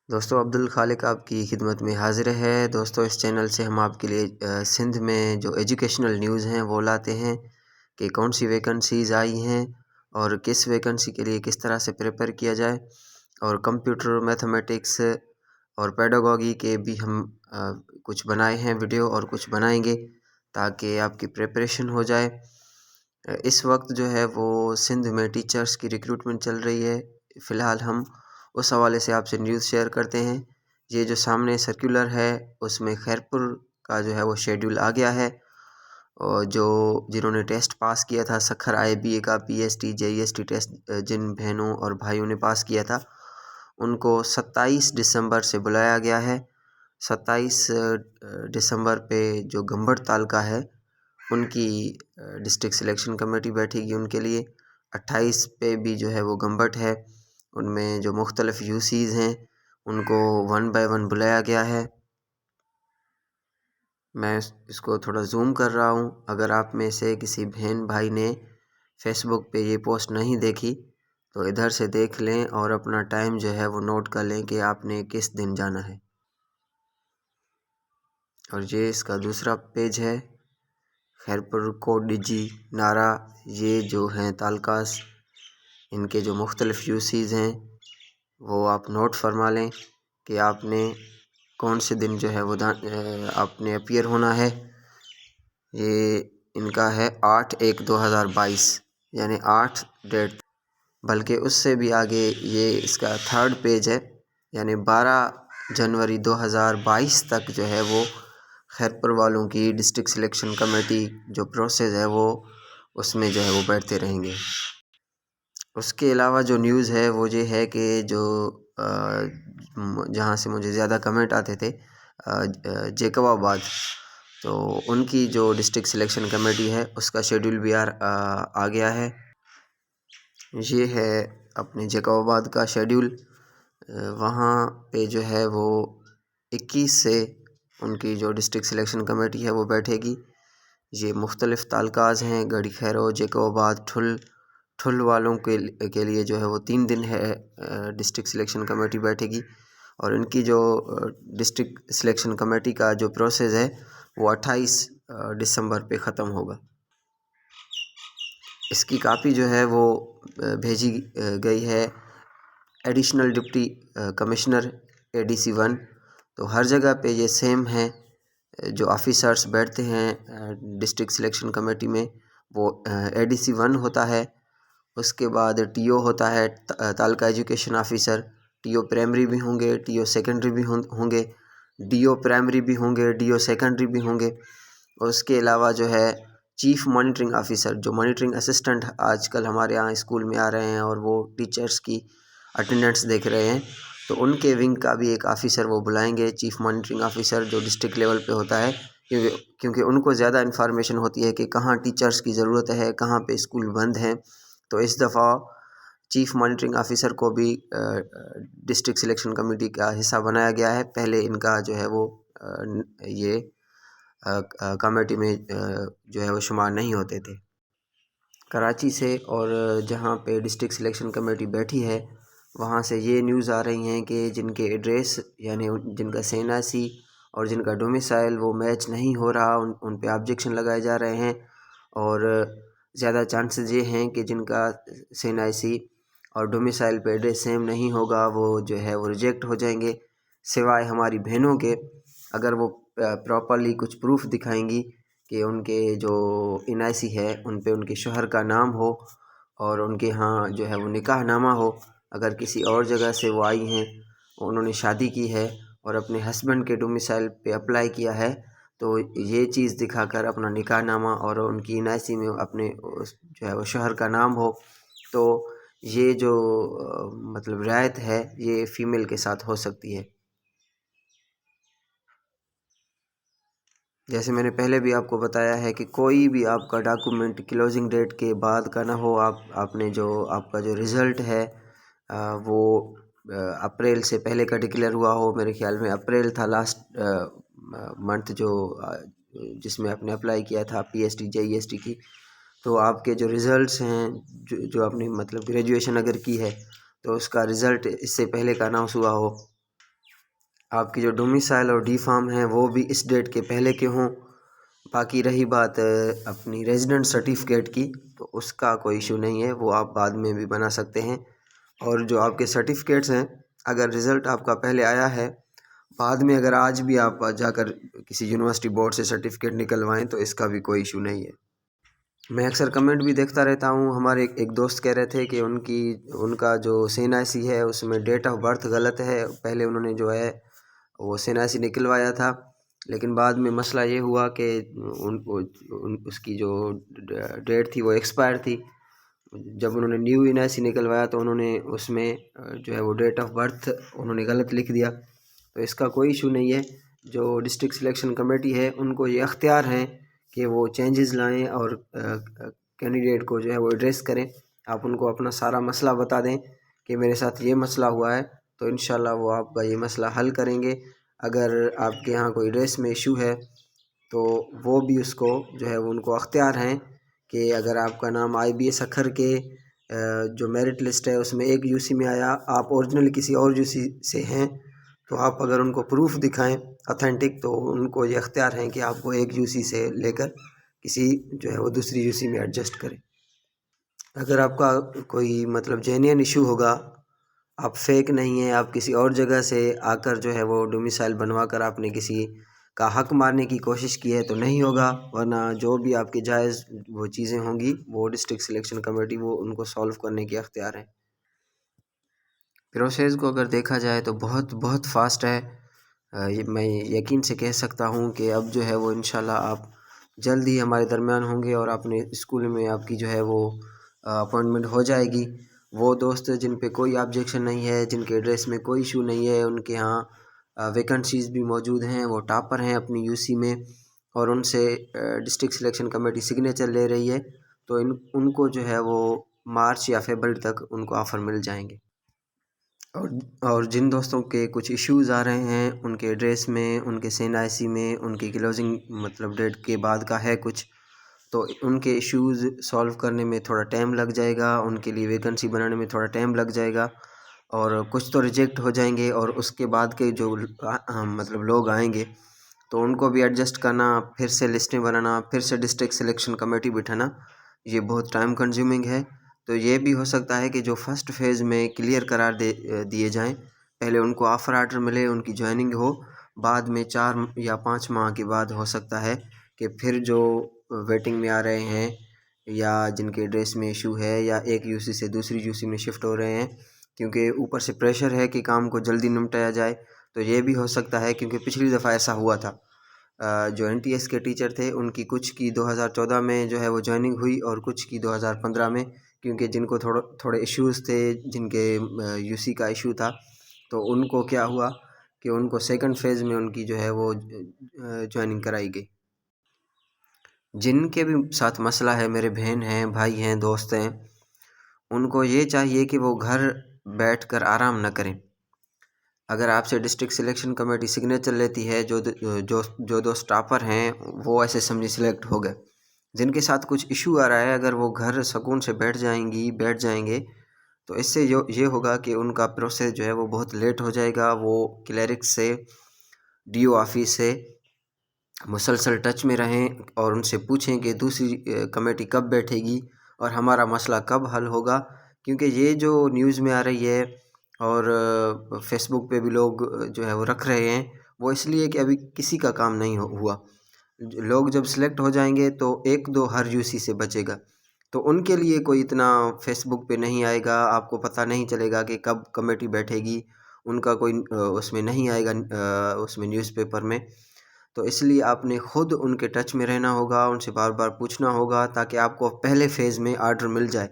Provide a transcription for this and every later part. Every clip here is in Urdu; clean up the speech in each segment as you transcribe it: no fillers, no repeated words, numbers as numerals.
دوستو عبدالخالق آپ کی خدمت میں حاضر ہے۔ دوستو اس چینل سے ہم آپ کے لیے سندھ میں جو ایجوکیشنل نیوز ہیں وہ لاتے ہیں کہ کون سی ویکنسیز آئی ہیں اور کس ویکنسی کے لیے کس طرح سے پریپیئر کیا جائے، اور کمپیوٹر، میتھمیٹکس اور پیڈاگوگی کے بھی ہم کچھ بنائے ہیں ویڈیو اور کچھ بنائیں گے تاکہ آپ کی پریپریشن ہو جائے۔ اس وقت جو ہے وہ سندھ میں ٹیچرز کی ریکروٹمنٹ چل رہی ہے۔ فی الحال ہم اس حوالے سے آپ سے نیوز شیئر کرتے ہیں۔ یہ جو سامنے سرکولر ہے اس میں خیرپور کا جو ہے وہ شیڈول آ گیا ہے، اور جنہوں نے ٹیسٹ پاس کیا تھا سکھر آئی بی اے کا PST JEST ٹیسٹ، جن بہنوں اور بھائیوں نے پاس کیا تھا ان کو 27 دسمبر سے بلایا گیا ہے۔ 27 دسمبر پہ جو گمبڑ تعلقہ ہے ان کی ڈسٹرکٹ سلیکشن کمیٹی بیٹھے گی ان کے لیے۔ 28 پہ بھی جو ہے وہ گمبٹ ہے، ان میں جو مختلف UCs ہیں ان کو 1 بائی 1 بلایا گیا ہے۔ میں اس کو تھوڑا زوم کر رہا ہوں، اگر آپ میں سے کسی بہن بھائی نے فیس بک پہ یہ پوسٹ نہیں دیکھی تو ادھر سے دیکھ لیں اور اپنا ٹائم جو ہے وہ نوٹ کر لیں کہ آپ نے کس دن جانا ہے۔ اور یہ اس کا دوسرا پیج ہے، خیرپور، کوٹ ڈجی، نارا، یہ جو ہیں تعلقات، ان کے جو مختلف UCs ہیں وہ آپ نوٹ فرما لیں کہ آپ نے کون سے دن جو ہے وہ آپ نے اپیئر ہونا ہے۔ یہ ان کا ہے 8/1/2022، یعنی 8 ڈیٹ، بلکہ اس سے بھی آگے یہ اس کا تھرڈ پیج ہے، یعنی 12 جنوری 2022 تک جو ہے وہ خیرپور والوں کی ڈسٹرکٹ سلیکشن کمیٹی جو پروسیس ہے وہ اس میں جو ہے وہ بیٹھتے رہیں گے۔ اس کے علاوہ جو نیوز ہے وہ یہ ہے کہ جو جہاں سے مجھے زیادہ کمنٹ آتے تھے، جیکب آباد، تو ان کی جو ڈسٹرکٹ سلیکشن کمیٹی ہے اس کا شیڈول بھی آ گیا ہے۔ یہ ہے اپنے جیکب آباد کا شیڈول، وہاں پہ جو ہے وہ 21 سے ان کی جو ڈسٹرکٹ سلیکشن کمیٹی ہے وہ بیٹھے گی۔ یہ مختلف تعلقات ہیں، گڑھی خیرو، جیکب آباد، ٹھل والوں کے لیے جو ہے وہ 3 دن ہے ڈسٹرکٹ سلیکشن کمیٹی بیٹھے گی، اور ان کی جو ڈسٹرکٹ سلیکشن کمیٹی کا جو پروسیس ہے وہ 28 دسمبر پہ ختم ہوگا۔ اس کی کاپی جو ہے وہ بھیجی گئی ہے ایڈیشنل ڈپٹی کمشنر ADC1، تو ہر جگہ پہ یہ سیم ہے۔ جو آفیسرز بیٹھتے ہیں ڈسٹرکٹ سلیکشن کمیٹی میں وہ ADC1 ہوتا ہے، اس کے بعد TO ہوتا ہے تعلقہ ایجوکیشن آفیسر، TO پرائمری بھی ہوں گے، TO سیکنڈری بھی ہوں گے، DO پرائمری بھی ہوں گے، DO سیکنڈری بھی ہوں گے، اور اس کے علاوہ جو ہے چیف مانیٹرنگ آفیسر، جو مانیٹرنگ اسسٹنٹ آج کل ہمارے یہاں اسکول میں آ رہے ہیں اور وہ ٹیچرز کی اٹینڈنس دیکھ رہے ہیں، تو ان کے ونگ کا بھی ایک آفیسر وہ بلائیں گے، چیف مانیٹرنگ آفیسر، جو ڈسٹرکٹ لیول پہ ہوتا ہے، کیونکہ ان کو زیادہ انفارمیشن ہوتی ہے کہ کہاں ٹیچرز کی ضرورت ہے، کہاں پہ اسکول بند ہیں۔ تو اس دفعہ چیف مانیٹرنگ آفیسر کو بھی ڈسٹرکٹ سلیکشن کمیٹی کا حصہ بنایا گیا ہے۔ پہلے ان کا جو ہے وہ یہ کمیٹی میں جو ہے وہ شمار نہیں ہوتے تھے۔ کراچی سے اور جہاں پہ ڈسٹرکٹ سلیکشن کمیٹی بیٹھی ہے وہاں سے یہ نیوز آ رہی ہیں کہ جن کے ایڈریس، یعنی جن کا SNIC اور جن کا ڈومیسائل وہ میچ نہیں ہو رہا، ان پہ آبجیکشن لگائے جا رہے ہیں، اور زیادہ چانسز یہ ہیں کہ جن کا SNIC اور ڈومیسائل پہ ایڈریس سیم نہیں ہوگا وہ جو ہے وہ ریجیکٹ ہو جائیں گے، سوائے ہماری بہنوں کے، اگر وہ پراپرلی کچھ پروف دکھائیں گی کہ ان کے جو NIC ہے ان پہ ان کے شوہر کا نام ہو اور ان کے ہاں جو ہے وہ نکاح نامہ ہو۔ اگر کسی اور جگہ سے وہ آئی ہیں، انہوں نے شادی کی ہے اور اپنے ہسبینڈ کے ڈومیسائل پہ اپلائی کیا ہے، تو یہ چیز دکھا کر اپنا نکاح نامہ اور ان کی NIC میں اپنے جو ہے وہ شوہر کا نام ہو، تو یہ جو مطلب رعایت ہے یہ فیمیل کے ساتھ ہو سکتی ہے۔ جیسے میں نے پہلے بھی آپ کو بتایا ہے کہ کوئی بھی آپ کا ڈاکومنٹ کلوزنگ ڈیٹ کے بعد کا نہ ہو، آپ نے جو آپ کا جو رزلٹ ہے وہ اپریل سے پہلے کا ڈکلیئر ہوا ہو۔ میرے خیال میں اپریل تھا لاسٹ منتھ جس میں آپ نے اپلائی کیا تھا PST JEST کی، تو آپ کے جو رزلٹس ہیں، جو آپ نے مطلب گریجویشن اگر کی ہے تو اس کا رزلٹ اس سے پہلے کا اناؤنس ہوا ہو، آپ کی جو ڈومیسائل اور ڈی فارم ہیں وہ بھی اس ڈیٹ کے پہلے کے ہوں۔ باقی رہی بات اپنی ریزیڈنٹ سرٹیفکیٹ کی، تو اس کا کوئی ایشو نہیں ہے، وہ آپ بعد میں بھی بنا سکتے ہیں۔ اور جو آپ کے سرٹیفکیٹس ہیں، اگر رزلٹ آپ کا پہلے آیا ہے، بعد میں اگر آج بھی آپ جا کر کسی یونیورسٹی بورڈ سے سرٹیفکیٹ نکلوائیں تو اس کا بھی کوئی ایشو نہیں ہے۔ میں اکثر کمنٹ بھی دیکھتا رہتا ہوں، ہمارے ایک دوست کہہ رہے تھے کہ ان کا جو CNIC ہے اس میں ڈیٹ آف برتھ غلط ہے، پہلے انہوں نے جو ہے وہ CNIC نکلوایا تھا، لیکن بعد میں مسئلہ یہ ہوا کہ اس کی جو ڈیٹ تھی وہ ایکسپائر تھی۔ جب انہوں نے نیو NIC نکلوایا تو انہوں نے اس میں جو ہے وہ ڈیٹ آف برتھ انہوں نے غلط لکھ دیا، تو اس کا کوئی ایشو نہیں ہے۔ جو ڈسٹرکٹ سلیکشن کمیٹی ہے ان کو یہ اختیار ہیں کہ وہ چینجز لائیں اور کینڈیڈیٹ کو جو ہے وہ ایڈریس کریں۔ آپ ان کو اپنا سارا مسئلہ بتا دیں کہ میرے ساتھ یہ مسئلہ ہوا ہے، تو انشاءاللہ وہ آپ کا یہ مسئلہ حل کریں گے۔ اگر آپ کے یہاں کوئی ایڈریس میں ایشو ہے تو وہ بھی اس کو جو ہے وہ ان کو اختیار ہیں کہ اگر آپ کا نام IBS اکھر کے جو میرٹ لسٹ ہے اس میں ایک UC میں آیا، آپ اوریجنل کسی اور UC سے ہیں، تو آپ اگر ان کو پروف دکھائیں اتھینٹک، تو ان کو یہ اختیار ہیں کہ آپ کو ایک UC سے لے کر کسی جو ہے وہ دوسری UC میں ایڈجسٹ کریں۔ اگر آپ کا کوئی مطلب جینین ایشو ہوگا، آپ فیک نہیں ہیں، آپ کسی اور جگہ سے آ کر جو ہے وہ ڈومیسائل بنوا کر آپ نے کسی کا حق مارنے کی کوشش کی ہے تو نہیں ہوگا، ورنہ جو بھی آپ کی جائز وہ چیزیں ہوں گی وہ ڈسٹرکٹ سلیکشن کمیٹی وہ ان کو سالو کرنے کے اختیار ہیں۔ پروسیس کو اگر دیکھا جائے تو بہت فاسٹ ہے۔ میں یقین سے کہہ سکتا ہوں کہ اب جو ہے وہ انشاءاللہ آپ جلد ہی ہمارے درمیان ہوں گے اور اپنے اسکول میں آپ کی جو ہے وہ اپوائنٹمنٹ ہو جائے گی۔ وہ دوست جن پہ کوئی آبجیکشن نہیں ہے، جن کے ایڈریس میں کوئی ایشو نہیں ہے، ان کے ہاں ویکنسیز بھی موجود ہیں، وہ ٹاپر ہیں اپنی UC میں، اور ان سے ڈسٹرکٹ سلیکشن کمیٹی سگنیچر لے رہی ہے، تو ان کو جو ہے وہ مارچ یا فیبرری تک ان کو آفر مل جائیں گے۔ اور جن دوستوں کے کچھ ایشوز آ رہے ہیں ان کے ایڈریس میں، ان کے CNIC میں، ان کی کلوزنگ مطلب ڈیٹ کے بعد کا ہے کچھ، تو ان کے ایشوز سالو کرنے میں تھوڑا ٹائم لگ جائے گا، ان کے لیے ویکنسی بنانے میں تھوڑا ٹائم لگ جائے گا، اور کچھ تو ریجیکٹ ہو جائیں گے، اور اس کے بعد کے جو مطلب لوگ آئیں گے تو ان کو بھی ایڈجسٹ کرنا، پھر سے لسٹیں بنانا، پھر سے ڈسٹرکٹ سلیکشن کمیٹی بٹھانا، یہ بہت ٹائم کنزیومنگ ہے۔ تو یہ بھی ہو سکتا ہے کہ جو فرسٹ فیز میں کلیئر قرار دیے جائیں، پہلے ان کو آفر آرڈر ملے، ان کی جوائننگ ہو، بعد میں 4 یا 5 ماہ کے بعد ہو سکتا ہے کہ پھر جو ویٹنگ میں آ رہے ہیں یا جن کے ایڈریس میں ایشو ہے یا ایک UC سے دوسری UC میں شفٹ ہو رہے ہیں، کیونکہ اوپر سے پریشر ہے کہ کام کو جلدی نمٹایا جائے، تو یہ بھی ہو سکتا ہے کیونکہ پچھلی دفعہ ایسا ہوا تھا۔ جو NTS کے ٹیچر تھے ان کی کچھ کی 2014 میں جو ہے وہ جوائننگ ہوئی اور کچھ کی 2015 میں، کیونکہ جن کو تھوڑے ایشوز تھے، جن کے UC کا ایشو تھا، تو ان کو کیا ہوا کہ ان کو سیکنڈ فیز میں ان کی جو ہے وہ جوائننگ کرائی گئی۔ جن کے بھی ساتھ مسئلہ ہے، میرے بہن ہیں، بھائی ہیں، دوست ہیں، ان کو یہ چاہیے کہ وہ گھر بیٹھ کر آرام نہ کریں۔ اگر آپ سے ڈسٹرکٹ سلیکشن کمیٹی سگنیچر لیتی ہے، جو دوست ٹاپر ہیں وہ ایسے سمجھے سلیکٹ ہو گئے، جن کے ساتھ کچھ ایشو آ رہا ہے، اگر وہ گھر سکون سے بیٹھ جائیں گے تو اس سے یہ ہوگا کہ ان کا پروسیس جو ہے وہ بہت لیٹ ہو جائے گا۔ وہ کلیرکس سے، DO آفس سے مسلسل ٹچ میں رہیں اور ان سے پوچھیں کہ دوسری کمیٹی کب بیٹھے گی اور ہمارا مسئلہ کب حل ہوگا، کیونکہ یہ جو نیوز میں آ رہی ہے اور فیس بک پہ بھی لوگ جو ہے وہ رکھ رہے ہیں، وہ اس لیے کہ ابھی کسی کا کام نہیں ہوا۔ لوگ جب سلیکٹ ہو جائیں گے تو 1-2 ہر UC سے بچے گا، تو ان کے لیے کوئی اتنا فیس بک پہ نہیں آئے گا، آپ کو پتہ نہیں چلے گا کہ کب کمیٹی بیٹھے گی، ان کا کوئی اس میں نہیں آئے گا، اس میں نیوز پیپر میں۔ تو اس لیے آپ نے خود ان کے ٹچ میں رہنا ہوگا، ان سے بار بار پوچھنا ہوگا تاکہ آپ کو پہلے فیز میں آرڈر مل جائے۔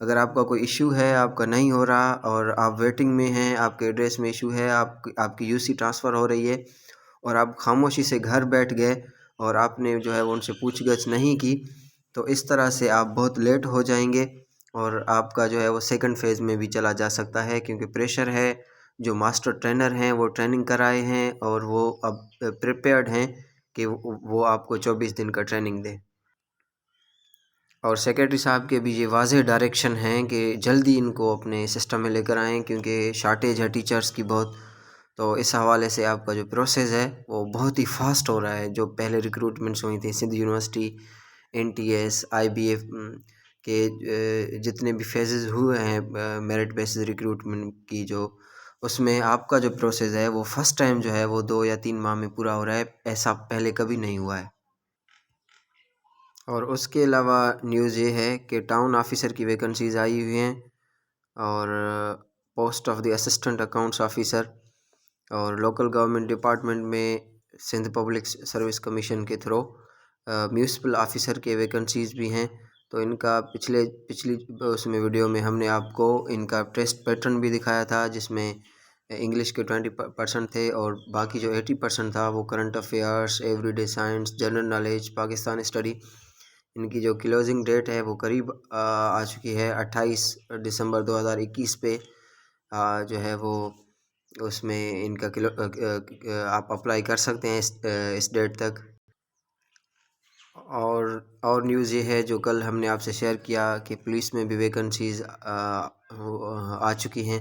اگر آپ کا کوئی ایشو ہے، آپ کا نہیں ہو رہا اور آپ ویٹنگ میں ہیں، آپ کے ایڈریس میں ایشو ہے، آپ کی UC ٹرانسفر ہو رہی ہے اور آپ خاموشی سے گھر بیٹھ گئے اور آپ نے جو ہے وہ ان سے پوچھ گچھ نہیں کی، تو اس طرح سے آپ بہت لیٹ ہو جائیں گے اور آپ کا جو ہے وہ سیکنڈ فیز میں بھی چلا جا سکتا ہے، کیونکہ پریشر ہے۔ جو ماسٹر ٹرینر ہیں وہ ٹریننگ کرائے ہیں اور وہ اب پریپیئرڈ ہیں کہ وہ آپ کو 24 دن کا ٹریننگ دیں۔ اور سیکریٹری صاحب کے بھی یہ واضح ڈائریکشن ہیں کہ جلدی ان کو اپنے سسٹم میں لے کر آئیں، کیونکہ شارٹیج ہے ٹیچرز کی بہت، تو اس حوالے سے آپ کا جو پروسیس ہے وہ بہت ہی فاسٹ ہو رہا ہے. جو پہلے ریکروٹمنٹس ہوئی تھیں سندھ یونیورسٹی، NTS، IBF کے جتنے بھی فیزز ہوئے ہیں میرٹ بیسز ریکروٹمنٹ کی، جو اس میں آپ کا جو پروسیس ہے وہ فرسٹ ٹائم جو ہے وہ 2 یا 3 ماہ میں پورا ہو رہا ہے. ایسا پہلے کبھی نہیں ہوا ہے. اور اس کے علاوہ نیوز یہ ہے کہ ٹاؤن آفیسر کی ویکنسیز آئی ہوئی ہیں، اور post of the assistant accounts officer, اور لوکل گورنمنٹ ڈپارٹمنٹ میں سندھ پبلک سروس کمیشن کے تھرو میونسپل آفیسر کے ویکنسیز بھی ہیں. تو ان کا پچھلی اس میں ویڈیو میں ہم نے آپ کو ان کا ٹیسٹ پیٹرن بھی دکھایا تھا، جس میں انگلش کے 20% تھے، اور باقی جو 80% تھا وہ current affairs, every day science, general knowledge, Pakistan study. ان کی جو کلوزنگ ڈیٹ ہے وہ قریب آ چکی ہے. 28 دسمبر 2021 پہ جو ہے وہ اس میں ان کا آپ اپلائی کر سکتے ہیں اس ڈیٹ تک. اور نیوز یہ ہے جو کل ہم نے آپ سے شیئر کیا کہ پولیس میں بھی ویکنسیز آ چکی ہیں.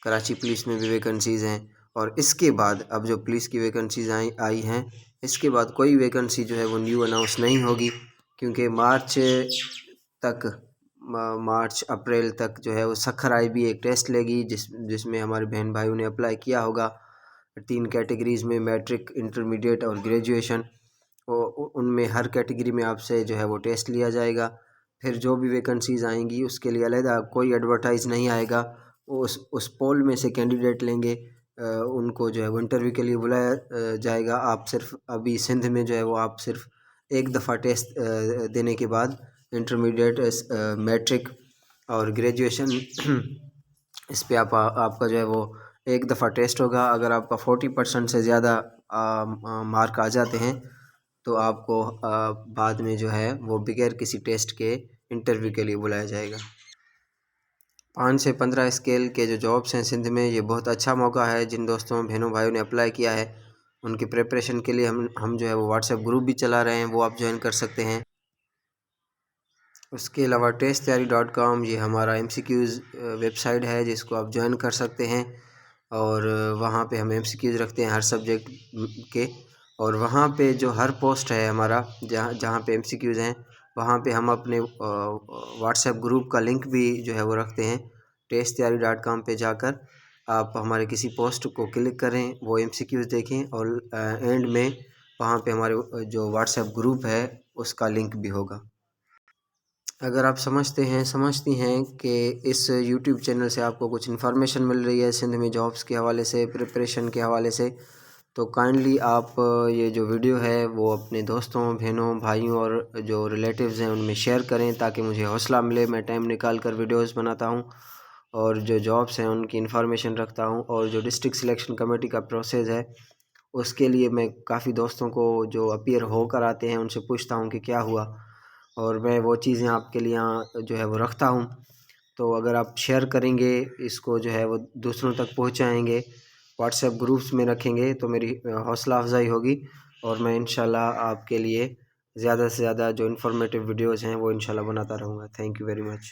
کراچی پولیس میں بھی ویکنسیز ہیں، اور اس کے بعد اب جو پولیس کی ویکنسیز آئی ہیں، اس کے بعد کوئی ویکنسی جو ہے وہ نیو اناؤنس نہیں ہوگی، کیونکہ مارچ اپریل تک جو ہے وہ سکھر IB ایک ٹیسٹ لے گی، جس میں ہمارے بہن بھائیوں نے اپلائی کیا ہوگا 3 کیٹیگریز میں، میٹرک، انٹرمیڈیٹ اور گریجویشن. ان میں ہر کیٹیگری میں آپ سے جو ہے وہ ٹیسٹ لیا جائے گا. پھر جو بھی ویکنسیز آئیں گی اس کے لیے علیحدہ کوئی ایڈورٹائز نہیں آئے گا. اس پول میں سے کینڈیڈیٹ لیں گے، ان کو جو ہے وہ انٹرویو کے لیے بلایا جائے گا. آپ صرف ابھی سندھ میں جو ہے وہ آپ صرف ایک دفعہ ٹیسٹ دینے کے بعد انٹرمیڈیٹ، میٹرک اور گریجویشن، اس پہ آپ کا جو ہے وہ ایک دفعہ ٹیسٹ ہوگا. اگر آپ کا 40% سے زیادہ مارک آ جاتے ہیں تو آپ کو بعد میں جو ہے وہ بغیر کسی ٹیسٹ کے انٹرویو کے لیے بلایا جائے گا. 5 سے 15 اسکیل کے جو جابس ہیں سندھ میں، یہ بہت اچھا موقع ہے. جن دوستوں بہنوں بھائیوں نے اپلائی کیا ہے ان کی پریپریشن کے لیے ہم جو ہے وہ واٹس ایپ گروپ بھی چلا رہے ہیں، وہ آپ جوائن کر سکتے ہیں. اس کے علاوہ testayari.com یہ ہمارا MCQs ویب سائٹ ہے، جس کو آپ جوائن کر سکتے ہیں. اور وہاں پہ ہم MCQs رکھتے ہیں ہر سبجیکٹ کے، اور وہاں پہ جو ہر پوسٹ ہے ہمارا جہاں پہ MCQs ہیں، وہاں پہ ہم اپنے واٹس ایپ گروپ کا لنک بھی جو ہے وہ رکھتے ہیں. testayari.com پہ جا کر آپ ہمارے کسی پوسٹ کو کلک کریں، وہ MCQs دیکھیں، اور اینڈ میں وہاں پہ ہمارے جو واٹس ایپ گروپ ہے اس کا لنک بھی ہوگا. اگر آپ سمجھتی ہیں کہ اس یوٹیوب چینل سے آپ کو کچھ انفارمیشن مل رہی ہے سندھ میں جابس کے حوالے سے، پریپریشن کے حوالے سے، تو کائنڈلی آپ یہ جو ویڈیو ہے وہ اپنے دوستوں، بہنوں، بھائیوں اور جو ریلیٹیوز ہیں ان میں شیئر کریں، تاکہ مجھے حوصلہ ملے. میں ٹائم نکال کر ویڈیوز بناتا ہوں اور جو جابس ہیں ان کی انفارمیشن رکھتا ہوں. اور جو ڈسٹرکٹ سلیکشن کمیٹی کا پروسیس ہے اس کے لیے میں کافی دوستوں کو جو اپیئر ہو کر آتے ہیں ان سے پوچھتا ہوں کہ کیا ہوا، اور میں وہ چیزیں آپ کے لیے جو ہے وہ رکھتا ہوں. تو اگر آپ شیئر کریں گے اس کو جو ہے وہ دوسروں تک پہنچائیں گے، واٹس ایپ گروپس میں رکھیں گے، تو میری حوصلہ افزائی ہوگی، اور میں انشاءاللہ آپ کے لیے زیادہ سے زیادہ جو انفارمیٹیو ویڈیوز ہیں وہ انشاءاللہ بناتا رہوں گا. Thank you very much.